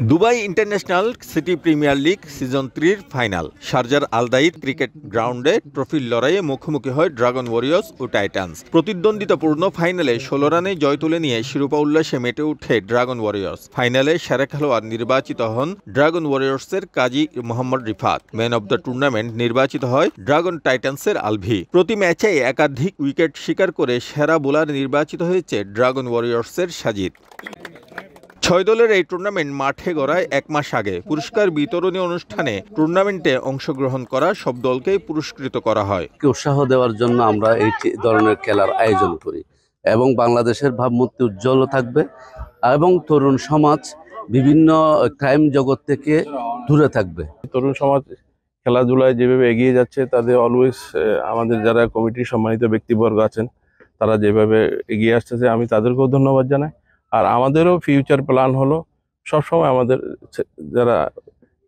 Dubai international city premier league season 3-র final. শারজার Al Dhaid cricket গ্রাউন্ডে ট্রফির লড়াইয়ে মুখোমুখি হয় ড্রাগন ওয়ারিয়র্স ও টাইটান্স। প্রতিদ্বন্দ্বিতাপূর্ণ ফাইনালে 16 রানে জয় তুলে নিয়ে শিরোপা উল্লাসে মেতে ওঠে ড্রাগন ওয়ারিয়র্স। ফাইনালে সেরা খেলোয়াড় নির্বাচিত হন ড্রাগন ওয়ারিয়র্সের Kazi Mohammad Rifat. Man of the tournament নির্বাচিত হয় ড্রাগন টাইটান্সের আলভি। প্রতি ম্যাচেই একাধিক উইকেট শিকার করে সেরা বোলার নির্বাচিত হয়েছে ড্রাগন ওয়ারিয়র্সের সাজিদ। 6 দলের এই টুর্নামেন্ট মাঠে গড়ায় 1 মাস আগে। পুরস্কার বিতরণী অনুষ্ঠানে টুর্নামেন্টে অংশগ্রহণ করা সব দলকেই পুরস্কৃত করা হয়। উৎসাহ দেওয়ার জন্য আমরা এই ধরনের খেলার আয়োজন করি এবং বাংলাদেশের ভাবমূর্তি উজ্জ্বল থাকবে এবং তরুণ সমাজ বিভিন্ন ক্রাইম জগৎ থেকে দূরে থাকবে। তরুণ সমাজ খেলাধুলায় যেভাবে এগিয়ে যাচ্ছে, তাদের অলওয়েজ আমাদের যারা কমিটির সম্মানিত ব্যক্তিবর্গ আছেন তারা যেভাবে এগিয়ে আসতেছে, আমি তাদেরকেও ধন্যবাদ জানাই। আর আমাদেরও ফিউচার প্ল্যান হলো সবসময় আমাদের যারা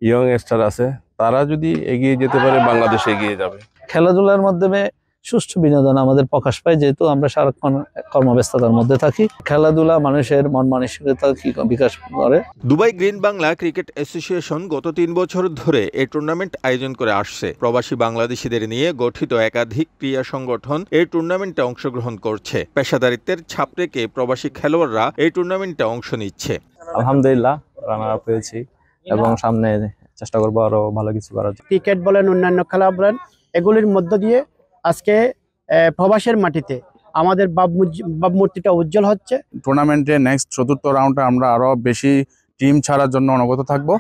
ইয়ং স্টার আছে তারা যদি এগিয়ে যেতে পারে, বাংলাদেশ এগিয়ে যাবে। খেলাধুলার মাধ্যমে সুষ্ঠু বিনোদন আমাদের প্রকাশ পায়, যেহেতু আমরা সারাক্ষণ কর্মব্যস্ততার মধ্যে থাকি। খেলাধুলা মানুষের মন মানসিকতা বিকাশ করে। Dubai green Bangla cricket association গত 3 বছর ধরে এই টুর্নামেন্ট আয়োজন করে আসছে। প্রবাসী বাংলাদেশিদের নিয়ে গঠিত একাধিক ক্রীড়া সংগঠন এই টুর্নামেন্টে অংশগ্রহণ করছে। পেশাদারিত্বের ছাপ রেখে প্রবাসী খেলোয়াড়রা এই টুর্নামেন্টে অংশ নিচ্ছে। আলহামদুলিল্লাহ রানার আপ হয়েছি এবং সামনে চেষ্টা করবো আরো ভালো কিছু করার। ক্রিকেট বলেন, অন্যান্য খেলা বলেন, এগুলির মধ্য দিয়ে আজকে প্রবাসের মাটিতে আমাদের ভাবমূর্তিটা উজ্জ্বল হচ্ছে। টুর্নামেন্টে নেক্সট 4র্থ রাউন্ডে আমরা আরো বেশি টিম ছাড়ার জন্য অনুগত থাকবো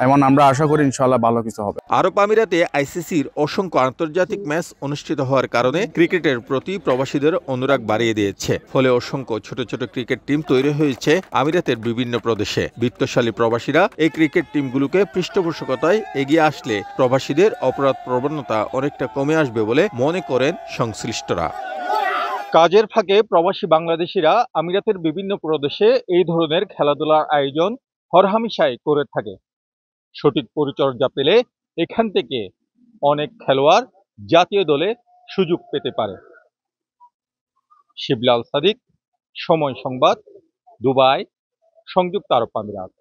এবং আমরা আশা করি ইনশাআল্লাহ ভালো কিছু হবে। আরব আমিরাতে আইসিসির অসংখ্য আন্তর্জাতিক ম্যাচ অনুষ্ঠিত হওয়ার কারণে ক্রিকেটের প্রতি প্রবাসীদের অনুরাগ বাড়িয়ে দিয়েছে। ফলে অসংখ্য ছোট ছোট ক্রিকেট টিম তৈরি হয়েছে আমিরাতের বিভিন্ন প্রদেশে। বিত্তশালী প্রবাসীরা এই ক্রিকেট টিমগুলোকে পৃষ্ঠপোষকতায় এগিয়ে আসলে প্রবাসীদের অপরাধ প্রবণতা অনেকটা কমে আসবে বলে মনে করেন সংশ্লিষ্টরা। কাজের ফাঁকে প্রবাসী বাংলাদেশিরা আমিরাতের বিভিন্ন প্রদেশে এই ধরনের খেলাধুলার আয়োজন হরহামেশাই করে থাকে। সঠিক পরিচর্যা পেলে এখান থেকে অনেক খেলোয়াড় জাতীয় দলে সুযোগ পেতে পারে। শিবলাল সাদিক, সময় সংবাদ, দুবাই, সংযুক্ত আরব আমিরাত।